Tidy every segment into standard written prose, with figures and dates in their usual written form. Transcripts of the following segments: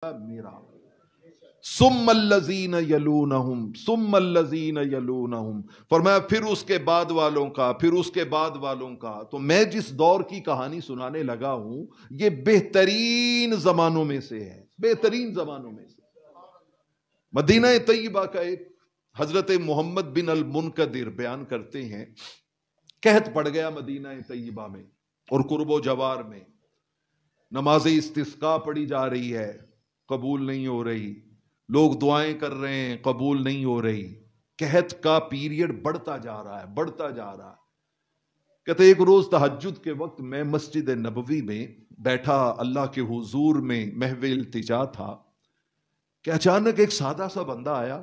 میرا ثم الذین یلونہم ثم الذین یلونہم، فرمایا پھر اس کے بعد والوں کا، پھر اس کے بعد والوں کا۔ تو میں جس دور کی کہانی سنانے لگا ہوں یہ بہترین زمانوں میں سے ہے، بہترین زمانوں میں سے۔ مدینہ طیبہ کا ایک حضرت محمد بن المنکدر بیان کرتے ہیں، قحط پڑ گیا مدینہ طیبہ میں اور قرب و جوار میں، نماز استسقاء پڑھی جا رہی ہے، قبول نہیں ہو رہی، لوگ دعائیں کر رہے ہیں، قبول نہیں ہو رہی، قحط کا پیریڈ بڑھتا جا رہا ہے، بڑھتا جا رہا ہے۔ کہتے ایک روز تہجد کے وقت میں مسجد نبوی میں بیٹھا اللہ کے حضور میں محو التجا تھا کہ اچانک ایک سادہ سا بندہ آیا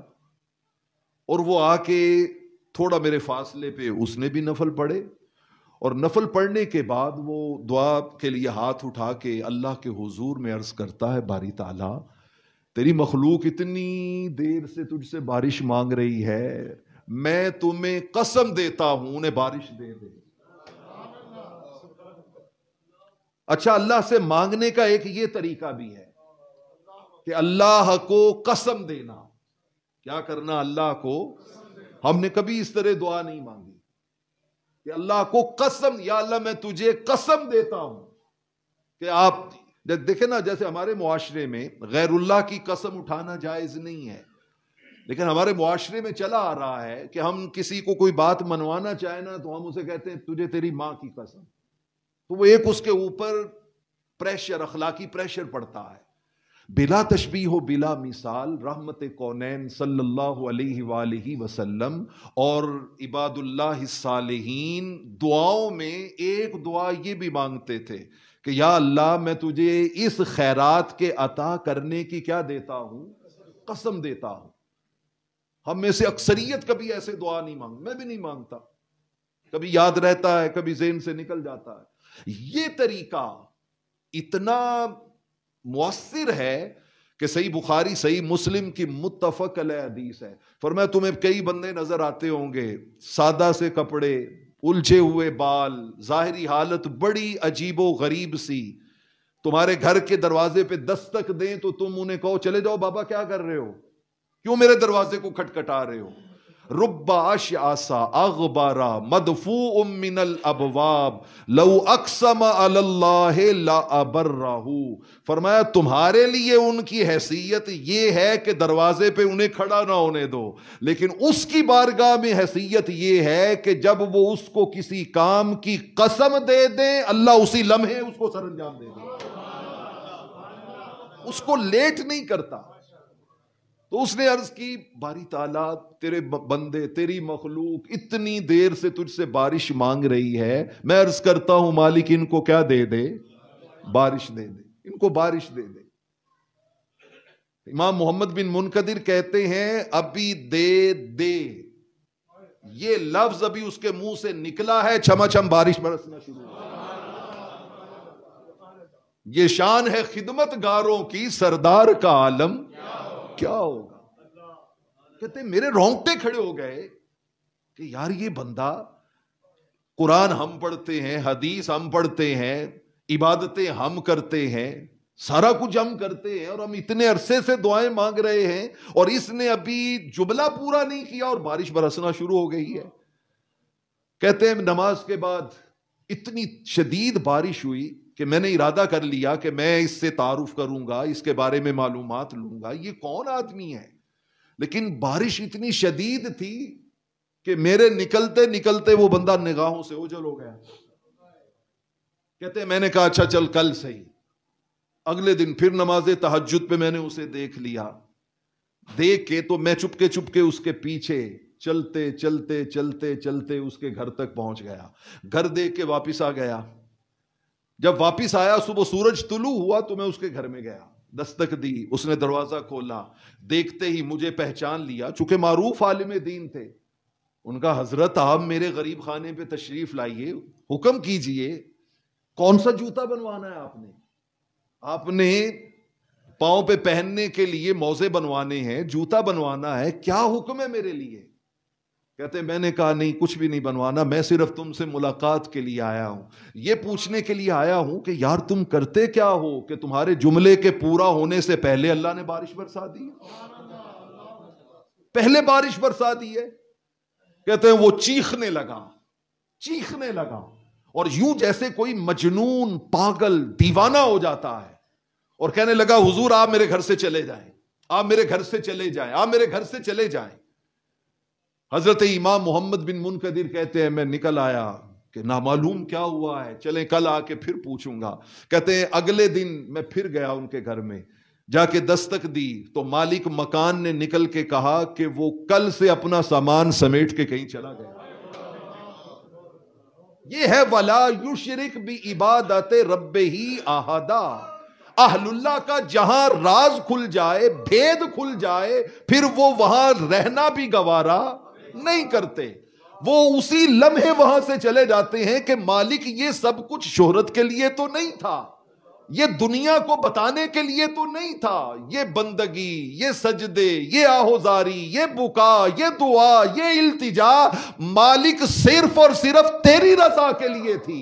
اور وہ آ کے تھوڑا میرے فاصلے پہ اس نے بھی نفل پڑھے، اور نفل پڑھنے کے بعد وہ دعا کے لیے ہاتھ اٹھا کے اللہ کے حضور میں عرض کرتا ہے، باری تعالیٰ تیری مخلوق اتنی دیر سے تجھ سے بارش مانگ رہی ہے، میں تمہیں قسم دیتا ہوں انہیں بارش دے دے۔ اچھا، اللہ سے مانگنے کا ایک یہ طریقہ بھی ہے کہ اللہ کو قسم دینا۔ کیا کرنا؟ اللہ کو، ہم نے کبھی اس طرح دعا نہیں مانگی کہ اللہ کو قسم، یا اللہ میں تجھے قسم دیتا ہوں کہ آپ دیکھیں نا، جیسے ہمارے معاشرے میں غیر اللہ کی قسم اٹھانا جائز نہیں ہے، لیکن ہمارے معاشرے میں چلا آ رہا ہے کہ ہم کسی کو کوئی بات منوانا چاہیں نا تو ہم اسے کہتے ہیں تجھے تیری ماں کی قسم، تو وہ ایک اس کے اوپر پریشر، اخلاقی پریشر پڑتا ہے۔ بلا تشبیہ و بلا مثال رحمت کونین صلی اللہ علیہ وآلہ وسلم اور عباد اللہ الصالحین دعاؤں میں ایک دعا یہ بھی مانگتے تھے کہ یا اللہ میں تجھے اس خیرات کے عطا کرنے کی کیا دیتا ہوں؟ قسم دیتا ہوں۔ ہم میں سے اکثریت کبھی ایسے دعا نہیں مانگ، میں بھی نہیں مانگتا، کبھی یاد رہتا ہے، کبھی ذہن سے نکل جاتا ہے۔ یہ طریقہ اتنا مؤثر ہے کہ صحیح بخاری صحیح مسلم کی متفق علیہ حدیث ہے۔ فرمایا تمہیں کئی بندے نظر آتے ہوں گے، سادہ سے کپڑے، الجھے ہوئے بال، ظاہری حالت بڑی عجیب و غریب سی، تمہارے گھر کے دروازے پہ دستک دیں تو تم انہیں کہو چلے جاؤ بابا کیا کر رہے ہو، کیوں میرے دروازے کو کھٹکھٹا رہے ہو؟ رب اشعثا اغبارا مدفوع من الابواب لو اقسم علی اللہ لابرہ۔ فرمایا تمہارے لیے ان کی حیثیت یہ ہے کہ دروازے پہ انہیں کھڑا نہ ہونے دو، لیکن اس کی بارگاہ میں حیثیت یہ ہے کہ جب وہ اس کو کسی کام کی قسم دے دیں اللہ اسی لمحے اس کو سر انجام دے دے، اس کو لیٹ نہیں کرتا۔ تو اس نے عرض کی باری تعالیٰ تیرے بندے، تیری مخلوق اتنی دیر سے تجھ سے بارش مانگ رہی ہے، میں عرض کرتا ہوں مالک ان کو کیا دے دے؟ بارش دے دے، ان کو بارش دے دے۔ امام محمد بن منکدر کہتے ہیں ابھی دے دے، یہ لفظ ابھی اس کے منہ سے نکلا ہے چھما چھم بارش برسنا شروع ہو۔ یہ شان ہے خدمت گاروں کی، سردار کا عالم کیا ہوگا؟ کہتے میرے رونگٹے کھڑے ہو گئے کہ یار یہ بندہ، قرآن ہم پڑھتے ہیں، حدیث ہم پڑھتے ہیں، عبادتیں ہم کرتے ہیں، سارا کچھ ہم کرتے ہیں، اور ہم اتنے عرصے سے دعائیں مانگ رہے ہیں اور اس نے ابھی جملہ پورا نہیں کیا اور بارش برسنا شروع ہو گئی ہے۔ کہتے ہیں نماز کے بعد اتنی شدید بارش ہوئی کہ میں نے ارادہ کر لیا کہ میں اس سے تعارف کروں گا، اس کے بارے میں معلومات لوں گا، یہ کون آدمی ہے، لیکن بارش اتنی شدید تھی کہ میرے نکلتے نکلتے وہ بندہ نگاہوں سے اوجھل ہو گیا۔ کہتے ہیں میں نے کہا اچھا چل کل صحیح۔ اگلے دن پھر نماز تہجد پہ میں نے اسے دیکھ لیا، دیکھ کے تو میں چپکے چپکے اس کے پیچھے چلتے چلتے چلتے چلتے اس کے گھر تک پہنچ گیا، گھر دیکھ کے واپس آ گیا۔ جب واپس آیا صبح سورج طلوع ہوا تو میں اس کے گھر میں گیا، دستک دی، اس نے دروازہ کھولا، دیکھتے ہی مجھے پہچان لیا، چونکہ معروف عالم دین تھے۔ ان کا حضرت آپ میرے غریب خانے پہ تشریف لائیے، حکم کیجئے، کون سا جوتا بنوانا ہے آپ نے پاؤں پہ پہننے کے لیے موزے بنوانے ہیں، جوتا بنوانا ہے، کیا حکم ہے میرے لیے؟ کہتے ہیں میں نے کہا نہیں کچھ بھی نہیں بنوانا، میں صرف تم سے ملاقات کے لیے آیا ہوں، یہ پوچھنے کے لیے آیا ہوں کہ یار تم کرتے کیا ہو کہ تمہارے جملے کے پورا ہونے سے پہلے اللہ نے بارش برسا دی، پہلے بارش برسا دی ہے۔ کہتے ہیں وہ چیخنے لگا اور یوں جیسے کوئی مجنون پاگل دیوانہ ہو جاتا ہے، اور کہنے لگا حضور آپ میرے گھر سے چلے جائیں، آپ میرے گھر سے چلے جائیں، آپ میرے گھر سے چلے جائیں۔ حضرت امام محمد بن منکدر کہتے ہیں میں نکل آیا کہ نامعلوم کیا ہوا ہے، چلیں کل آ کے پھر پوچھوں گا۔ کہتے ہیں اگلے دن میں پھر گیا ان کے گھر میں، جا کے دستک دی تو مالک مکان نے نکل کے کہا کہ وہ کل سے اپنا سامان سمیٹ کے کہیں چلا گیا۔ یہ ہے وَلَا يُشْرِكْ بِعِبَادَتِ رَبِّهِ أَحَدًا۔ اہل اللہ کا جہاں راز کھل جائے، بھید کھل جائے، پھر وہ وہاں رہنا بھی گوارا نہیں کرتے، وہ اسی لمحے وہاں سے چلے جاتے ہیں کہ مالک یہ سب کچھ شہرت کے لیے تو نہیں تھا، یہ دنیا کو بتانے کے لیے تو نہیں تھا، یہ بندگی، یہ سجدے، یہ آہوزاری، یہ بکا، یہ دعا، یہ التجا مالک صرف اور صرف تیری رضا کے لیے تھی۔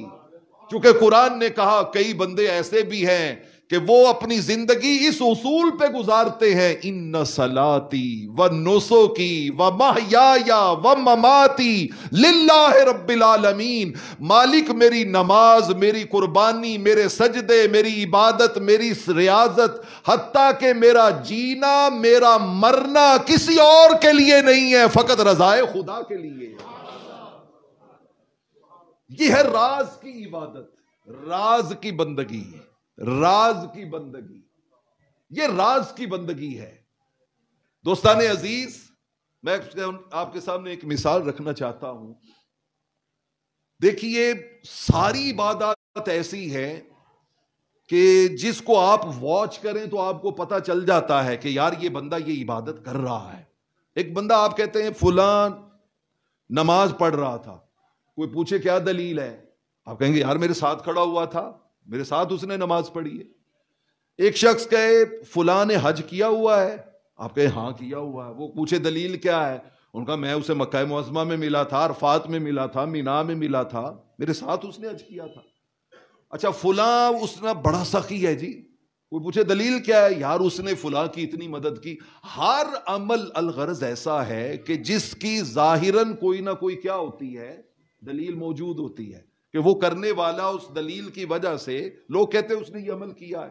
چونکہ قرآن نے کہا کئی بندے ایسے بھی ہیں کہ وہ اپنی زندگی اس اصول پہ گزارتے ہیں، ان صلاتی و نسکی و محیایا و مماتی للہ رب العالمین۔ مالک میری نماز، میری قربانی، میرے سجدے، میری عبادت، میری ریاضت، حتیٰ کہ میرا جینا، میرا مرنا کسی اور کے لیے نہیں ہے، فقط رضائے خدا کے لیے۔ یہ ہے راز کی عبادت، راز کی بندگی، راز کی بندگی، یہ راز کی بندگی ہے۔ دوستان عزیز، میں آپ کے سامنے ایک مثال رکھنا چاہتا ہوں۔ دیکھیے ساری عبادات ایسی ہے کہ جس کو آپ واچ کریں تو آپ کو پتا چل جاتا ہے کہ یار یہ بندہ یہ عبادت کر رہا ہے۔ ایک بندہ آپ کہتے ہیں فلاں نماز پڑھ رہا تھا، کوئی پوچھے کیا دلیل ہے، آپ کہیں گے یار میرے ساتھ کھڑا ہوا تھا، میرے ساتھ اس نے نماز پڑھی ہے۔ ایک شخص کہے فلاں نے حج کیا ہوا ہے، آپ کہیں ہاں کیا ہوا ہے، وہ پوچھے دلیل کیا ہے، ان کا میں اسے مکہ معظمہ میں ملا تھا، عرفات میں ملا تھا، مینا میں ملا تھا، میرے ساتھ اس نے حج کیا تھا۔ اچھا فلاں اس نے بڑا سخی ہے جی، کوئی پوچھے دلیل کیا ہے، یار اس نے فلاں کی اتنی مدد کی۔ ہر عمل الغرض ایسا ہے کہ جس کی ظاہراً کوئی نہ کوئی کیا ہوتی ہے، دلیل موجود ہوتی ہے، کہ وہ کرنے والا اس دلیل کی وجہ سے لوگ کہتے ہیں اس نے یہ عمل کیا ہے۔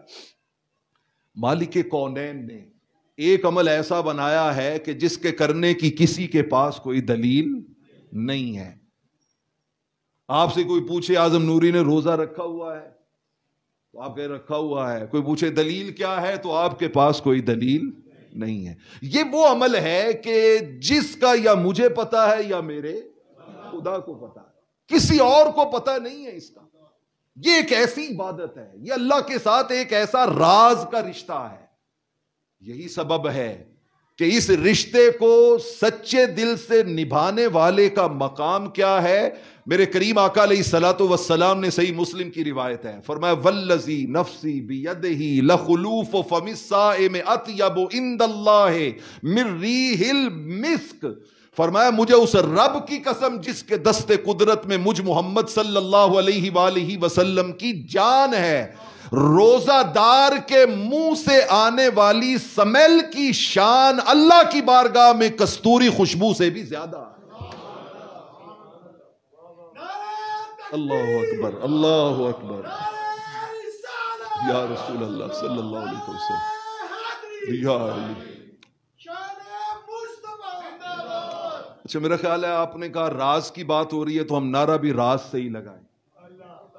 مالک کونین نے ایک عمل ایسا بنایا ہے کہ جس کے کرنے کی کسی کے پاس کوئی دلیل نہیں ہے۔ آپ سے کوئی پوچھے اعظم نوری نے روزہ رکھا ہوا ہے تو آپ کہیں رکھا ہوا ہے، کوئی پوچھے دلیل کیا ہے تو آپ کے پاس کوئی دلیل نہیں ہے۔ یہ وہ عمل ہے کہ جس کا یا مجھے پتا ہے یا میرے خدا کو پتا ہے، کسی اور کو پتا نہیں ہے اس کا۔ یہ ایک ایسی عبادت ہے، یہ اللہ کے ساتھ ایک ایسا راز کا رشتہ ہے۔ یہی سبب ہے کہ اس رشتے کو سچے دل سے نبھانے والے کا مقام کیا ہے۔ میرے کریم آقا علیہ الصلوۃ والسلام نے صحیح مسلم کی روایت ہے، فرمایا والذی نفسی بیدہ لخلوف فم الصائم اطیب عند اللہ من ریح المسک۔ فرمایا مجھے اس رب کی قسم جس کے دست قدرت میں مجھ محمد صلی اللہ علیہ وآلہ وسلم کی جان ہے، روزہ دار کے منہ سے آنے والی سمیل کی شان اللہ کی بارگاہ میں کستوری خوشبو سے بھی زیادہ ہے۔ اللہ اکبر، اللہ اکبر، یا رسول اللہ صلی اللہ علیہ وسلم، یا علی۔ اچھا میرا خیال ہے آپ نے کہا راز کی بات ہو رہی ہے تو ہم نعرہ بھی راز سے ہی لگائیں،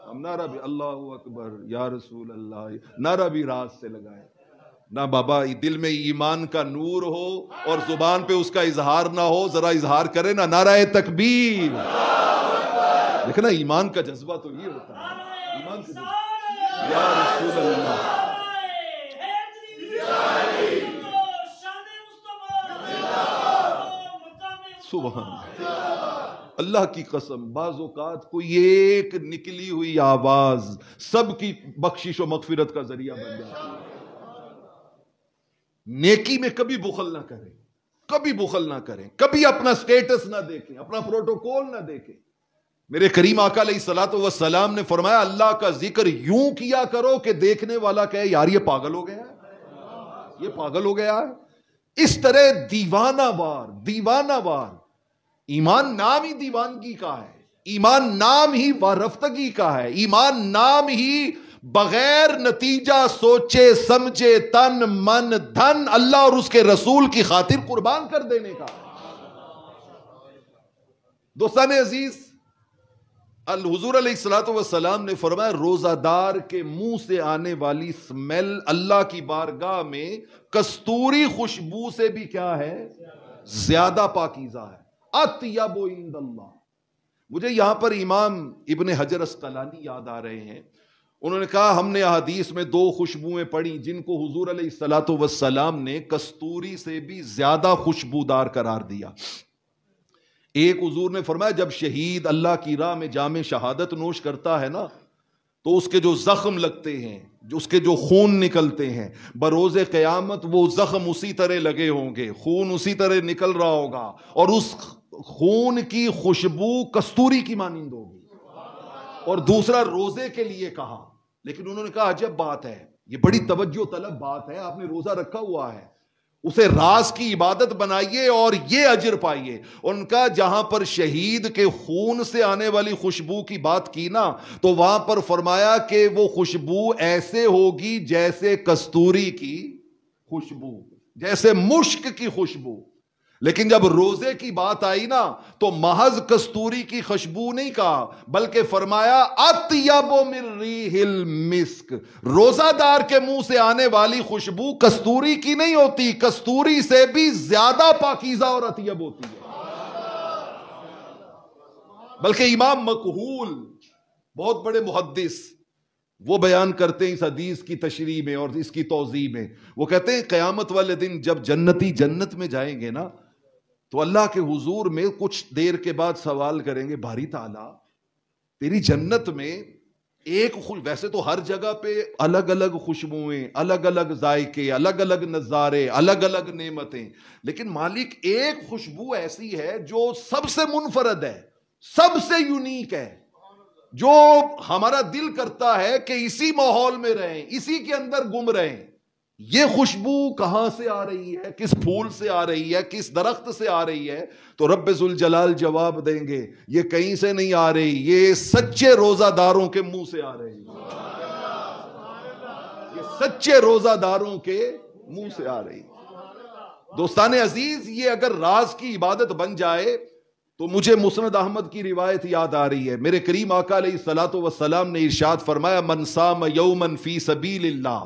ہم نعرہ بھی اللہ اکبر یا رسول اللہ نعرہ بھی راز سے لگائیں نہ بابا۔ دل میں ایمان کا نور ہو اور زبان پہ اس کا اظہار نہ ہو، ذرا اظہار کرے نا، نعرہ تکبیر۔ دیکھیں نا ایمان کا جذبہ تو یہ ہوتا ہے، ایمان کا جذبہ یا رسول اللہ۔ سبحان اللہ کی قسم، بعض اوقات کوئی ایک نکلی ہوئی آواز سب کی بخشش و مغفرت کا ذریعہ بن جاتی ہے۔ نیکی میں کبھی بخل نہ کریں، کبھی بخل نہ کریں، کبھی اپنا سٹیٹس نہ دیکھیں، اپنا پروٹوکول نہ دیکھیں۔ میرے کریم آقا علیہ الصلوۃ والسلام نے فرمایا اللہ کا ذکر یوں کیا کرو کہ دیکھنے والا کہے یار یہ پاگل ہو گیا ہے، یہ پاگل ہو گیا ہے۔ اس طرح دیوانہ وار ایمان نام ہی دیوانگی کا ہے، ایمان نام ہی وارفتگی کا ہے، ایمان نام ہی بغیر نتیجہ سوچے سمجھے تن من دھن اللہ اور اس کے رسول کی خاطر قربان کر دینے کا ہے۔ دوستان عزیز، الحضور علیہ الصلوۃ والسلام نے فرمایا روزہ دار کے منہ سے آنے والی سمیل اللہ کی بارگاہ میں کستوری خوشبو سے بھی کیا ہے؟ زیادہ پاکیزہ ہے۔ اطیب عند اللہ۔ مجھے یہاں پر امام ابن حجر اسقلانی یاد آ رہے ہیں، انہوں نے کہا ہم نے احادیث میں دو خوشبوئیں پڑھی جن کو حضور علیہ الصلوۃ والسلام نے کستوری سے بھی زیادہ خوشبودار قرار دیا۔ ایک حضور نے فرمایا جب شہید اللہ کی راہ میں جام شہادت نوش کرتا ہے نا تو اس کے جو زخم لگتے ہیں، جو اس کے جو خون نکلتے ہیں، بروز قیامت وہ زخم اسی طرح لگے ہوں گے، خون اسی طرح نکل رہا ہوگا اور اس خون کی خوشبو کستوری کی مانند ہوگی۔ اور دوسرا روزے کے لیے کہا، لیکن انہوں نے کہا عجب بات ہے، یہ بڑی توجہ طلب بات ہے، آپ نے روزہ رکھا ہوا ہے، اسے راز کی عبادت بنائیے اور یہ اجر پائیے۔ ان کا جہاں پر شہید کے خون سے آنے والی خوشبو کی بات کی نا تو وہاں پر فرمایا کہ وہ خوشبو ایسے ہوگی جیسے کستوری کی خوشبو، جیسے مشک کی خوشبو۔ لیکن جب روزے کی بات آئی نا تو محض کستوری کی خوشبو نہیں کہا بلکہ فرمایا اطیب من ریح المسک۔ روزہ دار کے منہ سے آنے والی خوشبو کستوری کی نہیں ہوتی، کستوری سے بھی زیادہ پاکیزہ اور اطیب ہوتی ہے۔ بلکہ امام مکحول بہت بڑے محدث وہ بیان کرتے ہیں اس حدیث کی تشریح میں اور اس کی توضیح میں، وہ کہتے ہیں قیامت والے دن جب جنتی جنت میں جائیں گے نا تو اللہ کے حضور میں کچھ دیر کے بعد سوال کریں گے باری تعالیٰ تیری جنت میں ایک ویسے تو ہر جگہ پہ الگ الگ خوشبوئیں، الگ الگ ذائقے، الگ الگ نظارے، الگ الگ نعمتیں، لیکن مالک ایک خوشبو ایسی ہے جو سب سے منفرد ہے، سب سے یونیک ہے، جو ہمارا دل کرتا ہے کہ اسی ماحول میں رہیں، اسی کے اندر گم رہیں۔ یہ خوشبو کہاں سے آ رہی ہے، کس پھول سے آ رہی ہے، کس درخت سے آ رہی ہے؟ تو رب ذوالجلال جواب دیں گے یہ کہیں سے نہیں آ رہی، یہ سچے روزہ داروں کے منہ سے آ رہی ہے، یہ سچے روزہ داروں کے منہ سے آ رہی ہے۔ دوستان عزیز، یہ اگر راز کی عبادت بن جائے تو مجھے مسند احمد کی روایت یاد آ رہی ہے۔ میرے کریم آقا علیہ الصلوۃ والسلام نے ارشاد فرمایا من صام یوما فی سبیل اللہ،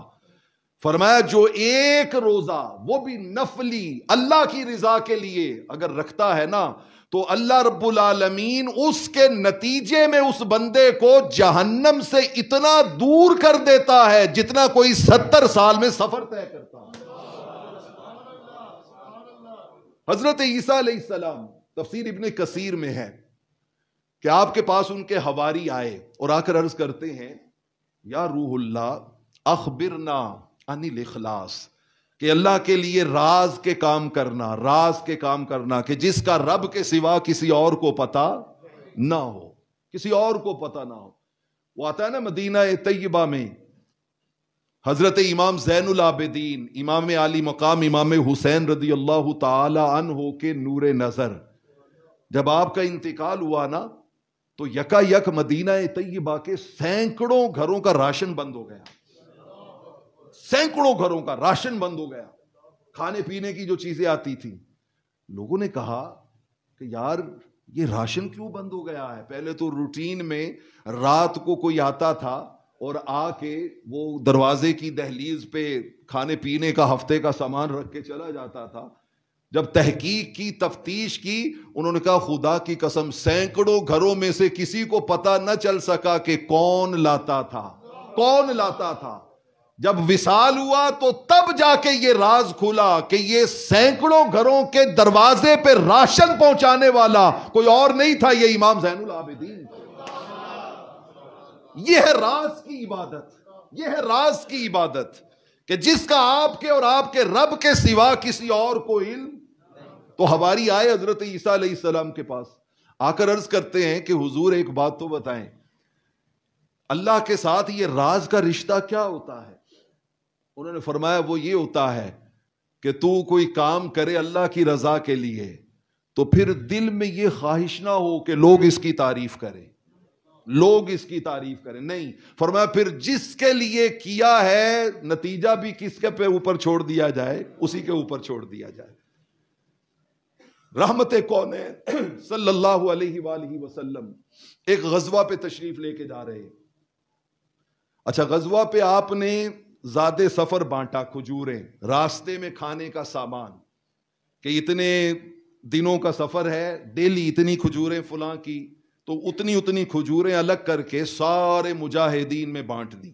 فرمایا جو ایک روزہ وہ بھی نفلی اللہ کی رضا کے لیے اگر رکھتا ہے نا تو اللہ رب العالمین اس کے نتیجے میں اس بندے کو جہنم سے اتنا دور کر دیتا ہے جتنا کوئی 70 سال میں سفر طے کرتا ہے۔ حضرت عیسیٰ علیہ السلام تفسیر ابن کثیر میں ہے کہ آپ کے پاس ان کے حواری آئے اور آ کر عرض کرتے ہیں یا روح اللہ اخبرنا عن الاخلاص، کہ اللہ کے لیے راز کے کام کرنا، راز کے کام کرنا کہ جس کا رب کے سوا کسی اور کو پتا نہ ہو، کسی اور کو پتا نہ ہو۔ وہ آتا ہے نا مدینہ طیبہ میں حضرت امام زین العابدین امام عالی مقام امام حسین رضی اللہ تعالی عنہ کے نور نظر جب آپ کا انتقال ہوا نا تو یکا یک مدینہ طیبہ کے سینکڑوں گھروں کا راشن بند ہو گیا، سینکڑوں گھروں کا راشن بند ہو گیا، کھانے پینے کی جو چیزیں آتی تھیں۔ لوگوں نے کہا کہ یار یہ راشن کیوں بند ہو گیا ہے؟ پہلے تو روٹین میں رات کو کوئی آتا تھا اور آ کے وہ دروازے کی دہلیز پہ کھانے پینے کا ہفتے کا سامان رکھ کے چلا جاتا تھا۔ جب تحقیق کی، تفتیش کی، انہوں نے کہا خدا کی قسم سینکڑوں گھروں میں سے کسی کو پتہ نہ چل سکا کہ کون لاتا تھا، کون لاتا تھا۔ جب وصال ہوا تو تب جا کے یہ راز کھلا کہ یہ سینکڑوں گھروں کے دروازے پہ راشن پہنچانے والا کوئی اور نہیں تھا، یہ امام زین العابدین۔ یہ ہے راز کی عبادت، یہ ہے راز کی عبادت کہ جس کا آپ کے اور آپ کے رب کے سوا کسی اور کو علم۔ تو ہواری آئے حضرت عیسیٰ علیہ السلام کے پاس، آ کر عرض کرتے ہیں کہ حضور ایک بات تو بتائیں، اللہ کے ساتھ یہ راز کا رشتہ کیا ہوتا ہے؟ انہوں نے فرمایا وہ یہ ہوتا ہے کہ تو کوئی کام کرے اللہ کی رضا کے لیے تو پھر دل میں یہ خواہش نہ ہو کہ لوگ اس کی تعریف کریں، لوگ اس کی تعریف کریں، نہیں، فرمایا پھر جس کے لیے کیا ہے نتیجہ بھی کس کے اوپر چھوڑ دیا جائے، اسی کے اوپر چھوڑ دیا جائے۔ رحمت کونین صلی اللہ علیہ وآلہ وسلم ایک غزوہ پہ تشریف لے کے جا رہے ہیں۔ اچھا، غزوہ پہ آپ نے زیادہ سفر بانٹا، کھجوریں، راستے میں کھانے کا سامان، کہ اتنے دنوں کا سفر ہے، ڈیلی اتنی کھجوریں فلاں کی، تو اتنی کھجوریں الگ کر کے سارے مجاہدین میں بانٹ دی۔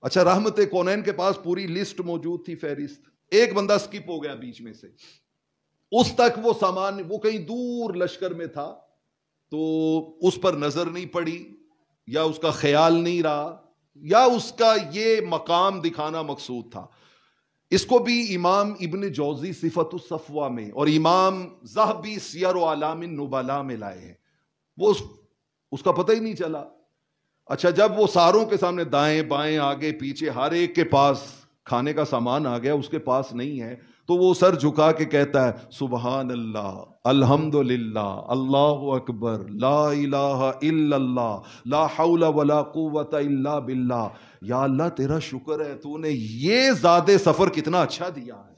اچھا، رحمت کونین کے پاس پوری لسٹ موجود تھی، فہرست، ایک بندہ سکپ ہو گیا بیچ میں سے، اس تک وہ سامان، وہ کہیں دور لشکر میں تھا تو اس پر نظر نہیں پڑی، یا اس کا خیال نہیں رہا، یا اس کا یہ مقام دکھانا مقصود تھا۔ اس کو بھی امام ابن جوزی صفت الصفوہ میں اور امام ذہبی سیر و اعلام النبلاء میں لائے ہیں، وہ اس کا پتہ ہی نہیں چلا۔ اچھا، جب وہ ساروں کے سامنے دائیں بائیں آگے پیچھے ہر ایک کے پاس کھانے کا سامان آ گیا، اس کے پاس نہیں ہے، تو وہ سر جھکا کے کہتا ہے سبحان اللہ، الحمدللہ، اللہ اکبر، لا الہ الا اللہ، لا حول ولا قوت الا باللہ، یا اللہ تیرا شکر ہے تو نے یہ زیادہ سفر کتنا اچھا دیا ہے۔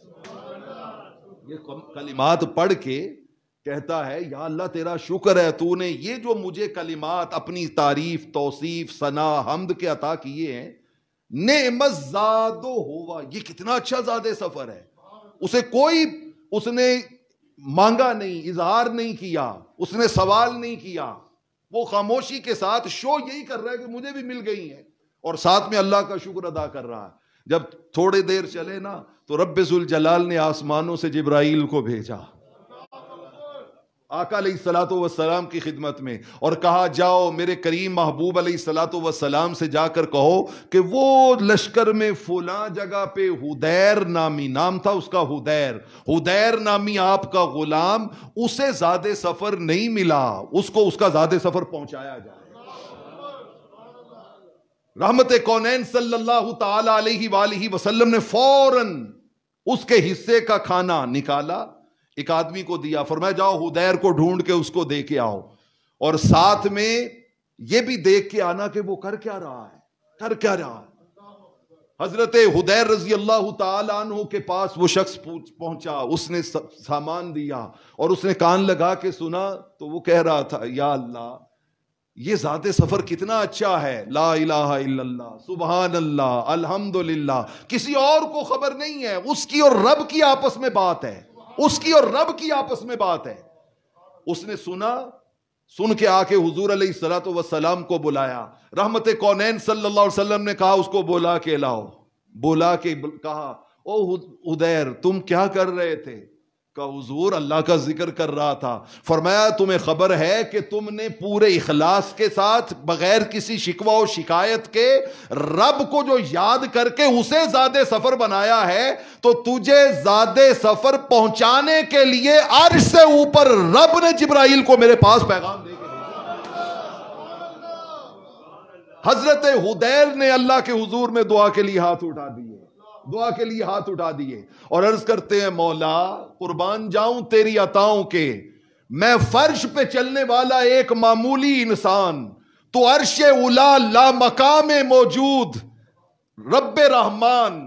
یہ کلمات پڑھ کے کہتا ہے یا اللہ تیرا شکر ہے تو نے یہ جو مجھے کلمات اپنی تعریف، توصیف، ثنا، حمد کے عطا کیے ہیں، نعمت زادو ہوا، یہ کتنا اچھا زیادہ سفر ہے۔ اسے کوئی، اس نے مانگا نہیں، اظہار نہیں کیا، اس نے سوال نہیں کیا، وہ خاموشی کے ساتھ شو یہی کر رہا ہے کہ مجھے بھی مل گئی ہیں، اور ساتھ میں اللہ کا شکر ادا کر رہا ہے۔ جب تھوڑے دیر چلے نا تو رب ذوالجلال نے آسمانوں سے جبرائیل کو بھیجا آقا علیہ الصلوۃ والسلام کی خدمت میں، اور کہا جاؤ میرے کریم محبوب علیہ الصلوۃ والسلام سے جا کر کہو کہ وہ لشکر میں فلاں جگہ پہ حدیر نامی، نام تھا اس کا حدیر نامی آپ کا غلام، اسے زیادہ سفر نہیں ملا، اس کو اس کا زیادہ سفر پہنچایا جائے۔ رحمت کونین صلی اللہ تعالی علیہ وآلہ وسلم نے فوراً اس کے حصے کا کھانا نکالا، ایک آدمی کو دیا، فرمایا جاؤ حدیر کو ڈھونڈ کے اس کو دے کے آؤ، اور ساتھ میں یہ بھی دیکھ کے آنا کہ وہ کر کیا رہا ہے۔ حضرت حدیر رضی اللہ تعالی عنہ کے پاس وہ شخص پہنچا، اس نے سامان دیا، اور اس نے کان لگا کے سنا تو وہ کہہ رہا تھا یا اللہ یہ ذات سفر کتنا اچھا ہے، لا الہ الا اللہ، سبحان اللہ، الحمدللہ، کسی اور کو خبر نہیں ہے، اس کی اور رب کی آپس میں بات ہے، اس کی اور رب کی آپس میں بات ہے۔ اس نے سنا، سن کے آ کے حضور علیہ الصلوۃ والسلام کو بلایا، رحمت کونین صلی اللہ علیہ وسلم نے کہا اس کو بولا کے لاؤ، بولا کے کہا او حدیر تم کیا کر رہے تھے؟ کہا حضور اللہ کا ذکر کر رہا تھا۔ فرمایا تمہیں خبر ہے کہ تم نے پورے اخلاص کے ساتھ بغیر کسی شکوہ و شکایت کے رب کو جو یاد کر کے اسے زیادہ سفر بنایا ہے، تو تجھے زیادہ سفر پہنچانے کے لیے عرش سے اوپر رب نے جبرائیل کو میرے پاس پیغام دے کے حضرت حدیر نے اللہ کے حضور میں دعا کے لیے ہاتھ اٹھا دیے اور عرض کرتے ہیں مولا قربان جاؤں تیری عطاؤں کے، میں فرش پہ چلنے والا ایک معمولی انسان، تو عرش اولا لا مقام موجود رب رحمان،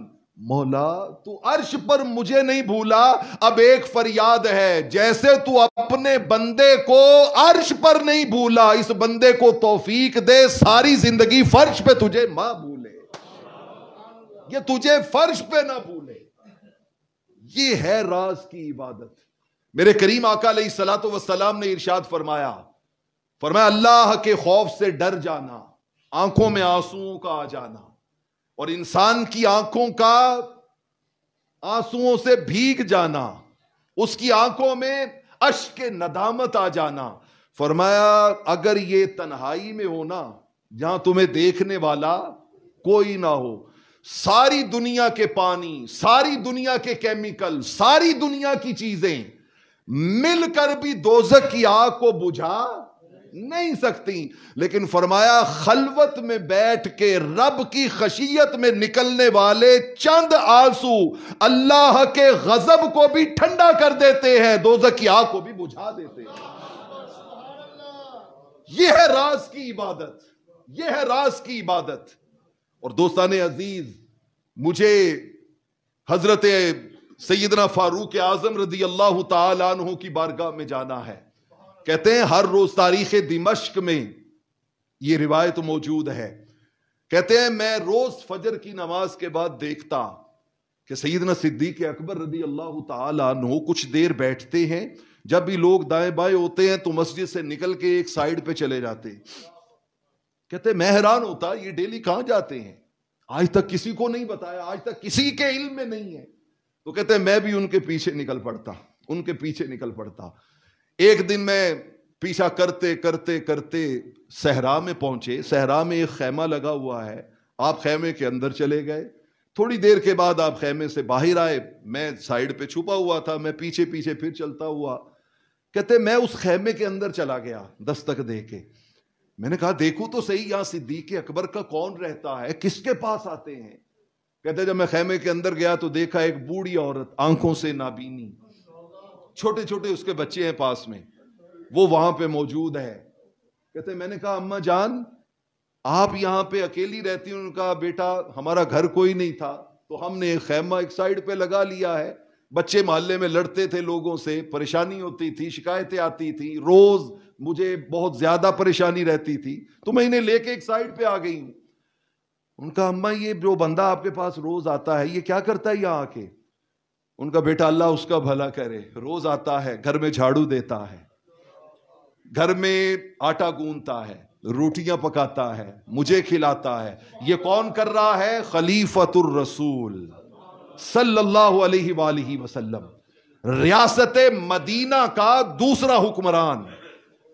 مولا تو عرش پر مجھے نہیں بھولا، اب ایک فریاد ہے، جیسے تو اپنے بندے کو عرش پر نہیں بھولا، اس بندے کو توفیق دے ساری زندگی فرش پہ تجھے ماں بھولے، یہ تجھے فرش پہ نہ بھولے۔ یہ ہے راز کی عبادت۔ میرے کریم آقا علیہ الصلوۃ والسلام نے ارشاد فرمایا اللہ کے خوف سے ڈر جانا، آنکھوں میں آنسوؤں کا آ جانا، اور انسان کی آنکھوں کا آنسوؤں سے بھیگ جانا، اس کی آنکھوں میں اشک ندامت آ جانا۔ فرمایا اگر یہ تنہائی میں ہونا جہاں تمہیں دیکھنے والا کوئی نہ ہو، ساری دنیا کے پانی، ساری دنیا کے کیمیکل، ساری دنیا کی چیزیں مل کر بھی دوزخ کی آگ کو بجھا نہیں سکتی، لیکن فرمایا خلوت میں بیٹھ کے رب کی خشیت میں نکلنے والے چند آنسو اللہ کے غضب کو بھی ٹھنڈا کر دیتے ہیں، دوزخ کی آگ کو بھی بجھا دیتے ہیں۔ یہ ہے راز کی عبادت، یہ ہے راز کی عبادت۔ اور دوستان عزیز، مجھے حضرت سیدنا فاروق اعظم رضی اللہ تعالی عنہ کی بارگاہ میں جانا ہے۔ کہتے ہیں ہر روز تاریخ دمشق میں یہ روایت موجود ہے، کہتے ہیں میں روز فجر کی نماز کے بعد دیکھتا کہ سیدنا صدیق اکبر رضی اللہ تعالی عنہ کچھ دیر بیٹھتے ہیں، جب بھی لوگ دائیں بائیں ہوتے ہیں تو مسجد سے نکل کے ایک سائیڈ پہ چلے جاتے ہیں۔ کہتے میں حیران ہوتا یہ ڈیلی کہاں جاتے ہیں، آج تک کسی کو نہیں بتایا، آج تک کسی کے علم میں نہیں ہے۔ تو کہتے ہیں میں بھی ان کے پیچھے نکل پڑتا، ان کے پیچھے نکل پڑتا۔ ایک دن میں پیچھا کرتے کرتے کرتے صحرا میں پہنچے، صحرا میں ایک خیمہ لگا ہوا ہے، آپ خیمے کے اندر چلے گئے، تھوڑی دیر کے بعد آپ خیمے سے باہر آئے، میں سائیڈ پہ چھپا ہوا تھا، میں پیچھے پیچھے پھر چلتا ہوا۔ کہتے میں اس خیمے کے اندر چلا گیا دستک دے کے، میں نے کہا دیکھوں تو صحیح یہاں صدیق اکبر کا کون رہتا ہے، کس کے پاس آتے ہیں۔ کہتے جب میں خیمے کے اندر گیا تو دیکھا ایک بوڑھی عورت، آنکھوں سے نابینی، چھوٹے چھوٹے اس کے بچے ہیں پاس میں، وہ وہاں پہ موجود ہے۔ کہتے میں نے کہا اماں جان آپ یہاں پہ اکیلی رہتی ہیں؟ انہوں نے کہا بیٹا ہمارا گھر کوئی نہیں تھا تو ہم نے ایک خیمہ ایک سائیڈ پہ لگا لیا ہے، بچے محلے میں لڑتے تھے، لوگوں سے پریشانی ہوتی تھی، شکایتیں آتی تھی، روز مجھے بہت زیادہ پریشانی رہتی تھی، تو میں انہیں لے کے ایک سائیڈ پہ آ گئی ہوں۔ ان کا اماں یہ جو بندہ آپ کے پاس روز آتا ہے یہ کیا کرتا ہے یہاں آ کے؟ ان کا بیٹا اللہ اس کا بھلا کرے، روز آتا ہے، گھر میں جھاڑو دیتا ہے، گھر میں آٹا گوندتا ہے، روٹیاں پکاتا ہے، مجھے کھلاتا ہے۔ یہ کون کر رہا ہے؟ خلیفۃ الرسول صلی اللہ علیہ وآلہ وسلم، ریاست مدینہ کا دوسرا حکمران،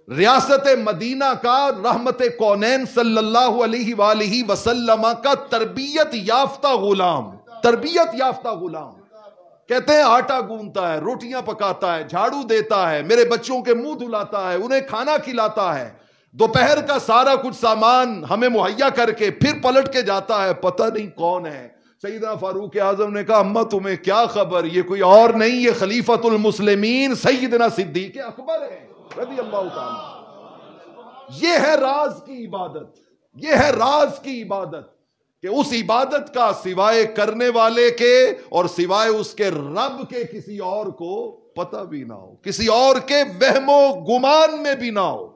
ریاست مدینہ کا رحمت کونین صلی اللہ علیہ وآلہ وسلم کا تربیت یافتہ غلام، تربیت یافتہ غلام۔ کہتے ہیں آٹا گوندتا ہے، روٹیاں پکاتا ہے، جھاڑو دیتا ہے، میرے بچوں کے منہ دھلاتا ہے، انہیں کھانا کھلاتا ہے، دوپہر کا سارا کچھ سامان ہمیں مہیا کر کے پھر پلٹ کے جاتا ہے، پتہ نہیں کون ہے۔ سیدنا فاروق اعظم نے کہا اماں تمہیں کیا خبر، یہ کوئی اور نہیں، یہ خلیفۃ المسلمین سیدنا صدیق اکبر ہے رضی اللہ تعالی۔ یہ ہے راز کی عبادت، یہ ہے راز کی عبادت، کہ اس عبادت کا سوائے کرنے والے کے اور سوائے اس کے رب کے کسی اور کو پتہ بھی نہ ہو، کسی اور کے وہم و گمان میں بھی نہ ہو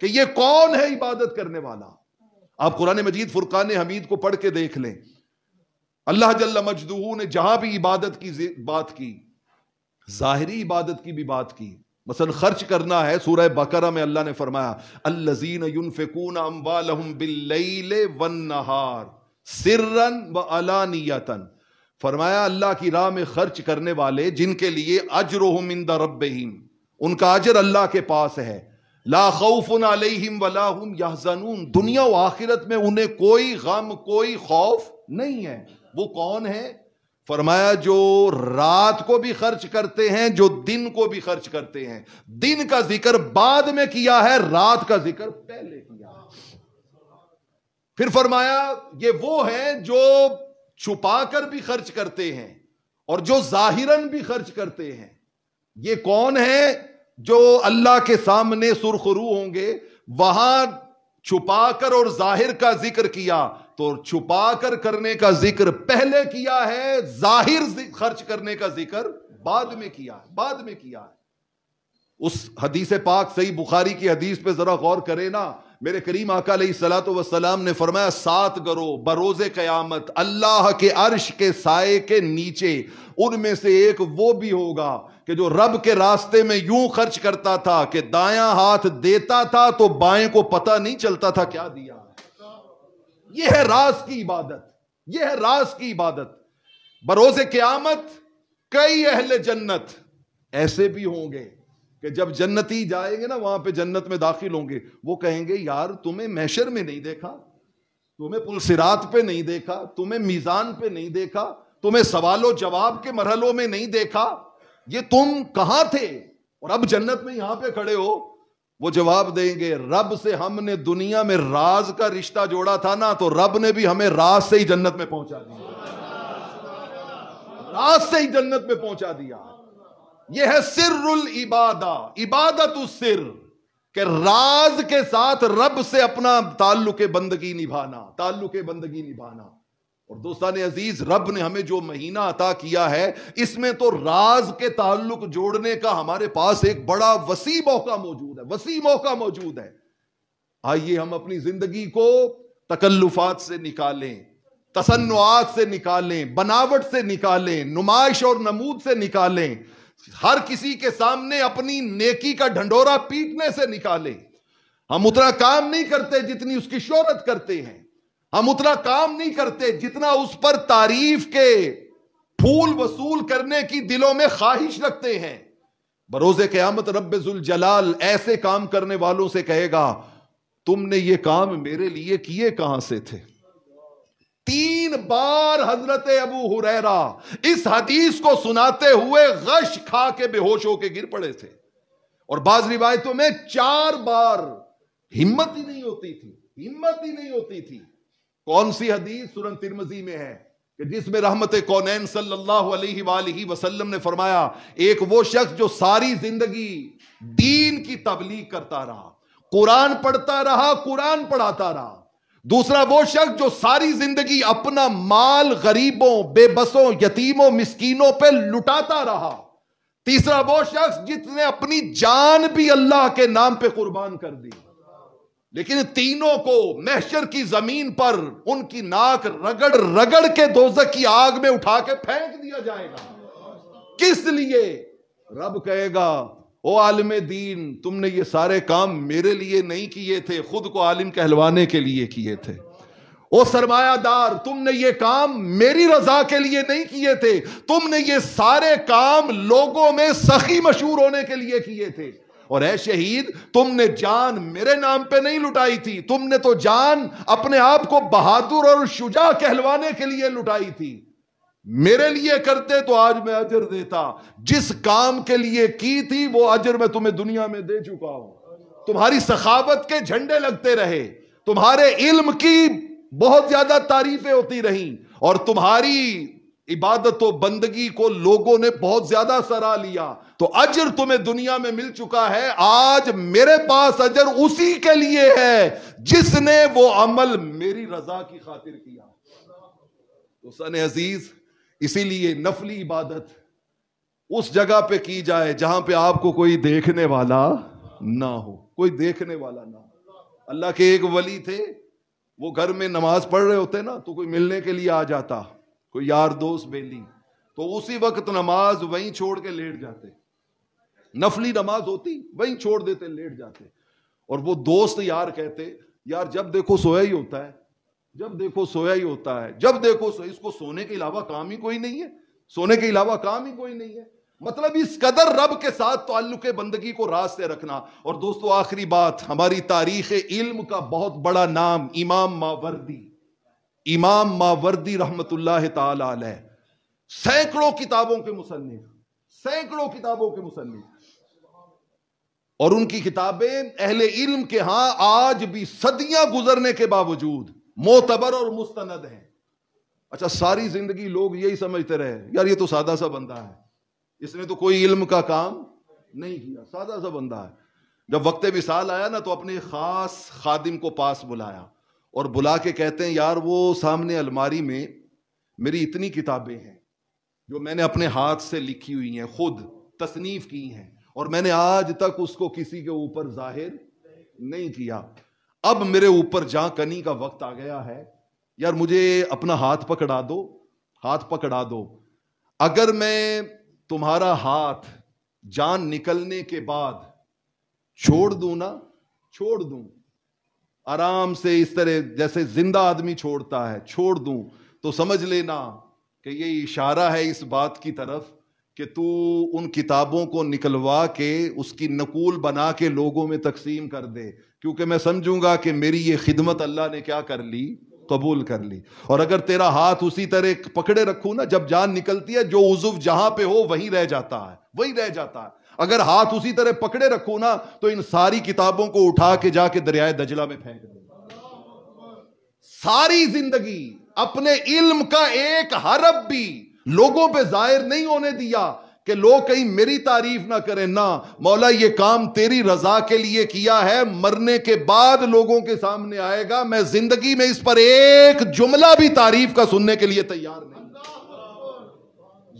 کہ یہ کون ہے عبادت کرنے والا۔ آپ قرآن مجید فرقان حمید کو پڑھ کے دیکھ لیں، اللہ جل مجدہ نے جہاں بھی عبادت کی بات کی، ظاہری عبادت کی بھی بات کی، مثلا خرچ کرنا ہے، سورہ بقرہ میں اللہ نے فرمایا الذین ينفقون اموالهم باللیل والنہار سرا وعلانیۃ، فرمایا اللہ کی راہ میں خرچ کرنے والے جن کے لیے اجرہم عند ربہم، ان کا اجر اللہ کے پاس ہے، لا خوف علیہم ولا ہم یحزنون، دنیا و آخرت میں انہیں کوئی غم کوئی خوف نہیں ہے۔ وہ کون ہے؟ فرمایا جو رات کو بھی خرچ کرتے ہیں، جو دن کو بھی خرچ کرتے ہیں، دن کا ذکر بعد میں کیا ہے، رات کا ذکر پہلے کیا ہے۔ پھر فرمایا یہ وہ ہیں جو چھپا کر بھی خرچ کرتے ہیں اور جو ظاہراً بھی خرچ کرتے ہیں۔ یہ کون ہے؟ جو اللہ کے سامنے سرخرو ہوں گے، وہاں چھپا کر اور ظاہر کا ذکر کیا تو چھپا کر کرنے کا ذکر پہلے کیا ہے، ظاہر خرچ کرنے کا ذکر بعد میں کیا ہے، بعد میں کیا ہے۔ اس حدیث پاک صحیح بخاری کی حدیث پہ ذرا غور کرے نا، میرے کریم آقا علیہ الصلوۃ والسلام نے فرمایا 7 گروہ بروز قیامت اللہ کے عرش کے سائے کے نیچے، ان میں سے ایک وہ بھی ہوگا کہ جو رب کے راستے میں یوں خرچ کرتا تھا کہ دایاں ہاتھ دیتا تھا تو بائیں کو پتہ نہیں چلتا تھا کیا دیا۔ یہ ہے راز کی عبادت، یہ ہے راز کی عبادت۔ بروز قیامت کئی اہل جنت ایسے بھی ہوں گے کہ جب جنتی جائیں گے نا، وہاں پہ جنت میں داخل ہوں گے، وہ کہیں گے یار تمہیں محشر میں نہیں دیکھا، تمہیں پل صراط پہ نہیں دیکھا، تمہیں میزان پہ نہیں دیکھا، تمہیں سوال و جواب کے مرحلوں میں نہیں دیکھا، یہ تم کہاں تھے؟ اور اب جنت میں یہاں پہ کھڑے ہو، وہ جواب دیں گے رب سے ہم نے دنیا میں راز کا رشتہ جوڑا تھا نا، تو رب نے بھی ہمیں راز سے ہی جنت میں پہنچا دیا، راز سے ہی جنت میں پہنچا دیا۔ یہ ہے سر العبادہ، عبادت السر، کہ راز کے ساتھ رب سے اپنا تعلق بندگی نبھانا، تعلق بندگی نبھانا۔ اور دوستان عزیز، رب نے ہمیں جو مہینہ عطا کیا ہے، اس میں تو راز کے تعلق جوڑنے کا ہمارے پاس ایک بڑا وسیع موقع موجود ہے، وسیع موقع موجود ہے۔ آئیے ہم اپنی زندگی کو تکلفات سے نکالیں، تصنعات سے نکالیں، بناوٹ سے نکالیں، نمائش اور نمود سے نکالیں، ہر کسی کے سامنے اپنی نیکی کا ڈھنڈورا پیٹنے سے نکالیں۔ ہم اتنا کام نہیں کرتے جتنی اس کی شہرت کرتے ہیں، ہم اتنا کام نہیں کرتے جتنا اس پر تعریف کے پھول وصول کرنے کی دلوں میں خواہش رکھتے ہیں۔ بروز قیامت رب ذوالجلال ایسے کام کرنے والوں سے کہے گا تم نے یہ کام میرے لیے کیے کہاں سے تھے؟ 3 بار حضرت ابو ہریرہ اس حدیث کو سناتے ہوئے غش کھا کے بے ہوش ہو کے گر پڑے تھے، اور بعض روایتوں میں 4 بار ہمت ہی نہیں ہوتی تھی، ہمت ہی نہیں ہوتی تھی۔ کون سی حدیث؟ سنن ترمذی میں ہے کہ جس میں رحمت کونین صلی اللہ علیہ وآلہ وسلم نے فرمایا ایک وہ شخص جو ساری زندگی دین کی تبلیغ کرتا رہا، قرآن پڑھتا رہا، قرآن پڑھاتا رہا۔ دوسرا وہ شخص جو ساری زندگی اپنا مال غریبوں، بے بسوں، یتیموں، مسکینوں پہ لٹاتا رہا۔ تیسرا وہ شخص جس نے اپنی جان بھی اللہ کے نام پہ قربان کر دی۔ لیکن تینوں کو محشر کی زمین پر ان کی ناک رگڑ رگڑ کے دوزخ کی آگ میں اٹھا کے پھینک دیا جائے گا۔ کس لیے؟ رب کہے گا او عالم دین، تم نے یہ سارے کام میرے لیے نہیں کیے تھے، خود کو عالم کہلوانے کے لیے کیے تھے۔ او سرمایہ دار، تم نے یہ کام میری رضا کے لیے نہیں کیے تھے، تم نے یہ سارے کام لوگوں میں سخی مشہور ہونے کے لیے کیے تھے۔ اور اے شہید، تم نے جان میرے نام پہ نہیں لٹائی تھی، تم نے تو جان اپنے آپ کو بہادر اور شجاع کہلوانے کے لیے لٹائی تھی۔ میرے لیے کرتے تو آج میں اجر دیتا، جس کام کے لیے کی تھی وہ اجر میں تمہیں دنیا میں دے چکا ہوں۔ تمہاری سخاوت کے جھنڈے لگتے رہے، تمہارے علم کی بہت زیادہ تعریفیں ہوتی رہیں، اور تمہاری عبادت و بندگی کو لوگوں نے بہت زیادہ سراہ لیا، تو اجر تمہیں دنیا میں مل چکا ہے۔ آج میرے پاس اجر اسی کے لیے ہے جس نے وہ عمل میری رضا کی خاطر کیا۔ دوستان عزیز، اسی لیے نفلی عبادت اس جگہ پہ کی جائے جہاں پہ آپ کو کوئی دیکھنے والا نہ ہو، کوئی دیکھنے والا نہ ہو۔ اللہ کے ایک ولی تھے، وہ گھر میں نماز پڑھ رہے ہوتے نا تو کوئی ملنے کے لیے آ جاتا، کوئی یار دوست بیلی، تو اسی وقت نماز وہیں چھوڑ کے لیٹ جاتے، نفلی نماز ہوتی وہیں چھوڑ دیتے، لیٹ جاتے۔ اور وہ دوست یار کہتے یار جب دیکھو سویا ہی ہوتا ہے، جب دیکھو سویا ہی ہوتا ہے، جب دیکھو اس کو سونے کے علاوہ کام ہی کوئی نہیں ہے، سونے کے علاوہ کام ہی کوئی نہیں ہے۔ مطلب اس قدر رب کے ساتھ تعلق بندگی کو راز سے رکھنا۔ اور دوستو آخری بات، ہماری تاریخ علم کا بہت بڑا نام امام ماوردی، امام ماوردی رحمت اللہ تعالی علیہ، سینکڑوں کتابوں کے مصنف، سینکڑوں کتابوں کے مصنف، اور ان کی کتابیں اہل علم کے ہاں آج بھی صدیاں گزرنے کے باوجود معتبر اور مستند ہیں۔ اچھا، ساری زندگی لوگ یہی سمجھتے رہے یار یہ تو سادہ سا بندہ ہے، اس نے تو کوئی علم کا کام نہیں کیا، سادہ سا بندہ ہے۔ جب وقت وصال آیا نا تو اپنے خاص خادم کو پاس بلایا اور بلا کے کہتے ہیں یار وہ سامنے الماری میں میری اتنی کتابیں ہیں جو میں نے اپنے ہاتھ سے لکھی ہوئی ہیں، خود تصنیف کی ہیں، اور میں نے آج تک اس کو کسی کے اوپر ظاہر نہیں کیا۔ اب میرے اوپر جاں کنی کا وقت آ گیا ہے، یار مجھے اپنا ہاتھ پکڑا دو، ہاتھ پکڑا دو۔ اگر میں تمہارا ہاتھ جان نکلنے کے بعد چھوڑ دوں نا، چھوڑ دوں آرام سے، اس طرح جیسے زندہ آدمی چھوڑتا ہے، چھوڑ دوں، تو سمجھ لینا کہ یہ اشارہ ہے اس بات کی طرف کہ تو ان کتابوں کو نکلوا کے اس کی نقول بنا کے لوگوں میں تقسیم کر دے، کیونکہ میں سمجھوں گا کہ میری یہ خدمت اللہ نے کیا کر لی، قبول کر لی. اور اگر تیرا ہاتھ اسی طرح پکڑے رکھوں نا، جب جان نکلتی ہے جو عضو جہاں پہ ہو وہیں رہ جاتا ہے، وہی رہ جاتا ہے. اگر ہاتھ اسی طرح پکڑے رکھوں نا تو ان ساری کتابوں کو اٹھا کے جا کے دریائے دجلہ میں پھینک دوں. ساری زندگی اپنے علم کا ایک حرف بھی لوگوں پہ ظاہر نہیں ہونے دیا کہ لوگ کہیں میری تعریف نہ کریں. نہ مولا، یہ کام تیری رضا کے لیے کیا ہے. مرنے کے بعد لوگوں کے سامنے آئے گا، میں زندگی میں اس پر ایک جملہ بھی تعریف کا سننے کے لیے تیار نہیں.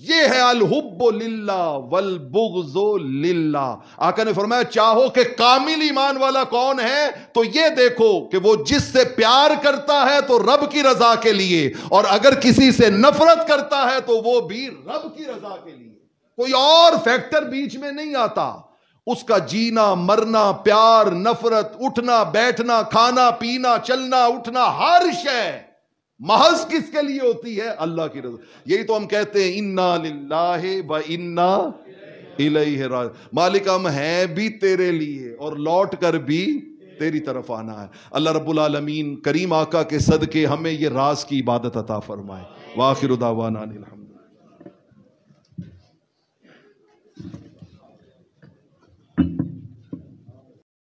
یہ ہے الحب للہ والبغض للہ. آقا نے فرمایا چاہو کہ کامل ایمان والا کون ہے تو یہ دیکھو کہ وہ جس سے پیار کرتا ہے تو رب کی رضا کے لیے، اور اگر کسی سے نفرت کرتا ہے تو وہ بھی رب کی رضا کے لیے. کوئی اور فیکٹر بیچ میں نہیں آتا. اس کا جینا مرنا، پیار نفرت، اٹھنا بیٹھنا، کھانا پینا، چلنا اٹھنا، ہر شے محض کس کے لیے ہوتی ہے؟ اللہ کی رضا. یہی تو ہم کہتے ہیں انا للہ و انا الیہ راجعون. مالک ہم ہیں بھی تیرے لیے اور لوٹ کر بھی تیری طرف آنا ہے. اللہ رب العالمین کریم آقا کے صدقے ہمیں یہ راز کی عبادت عطا فرمائے. وآخر دعوانا الحمد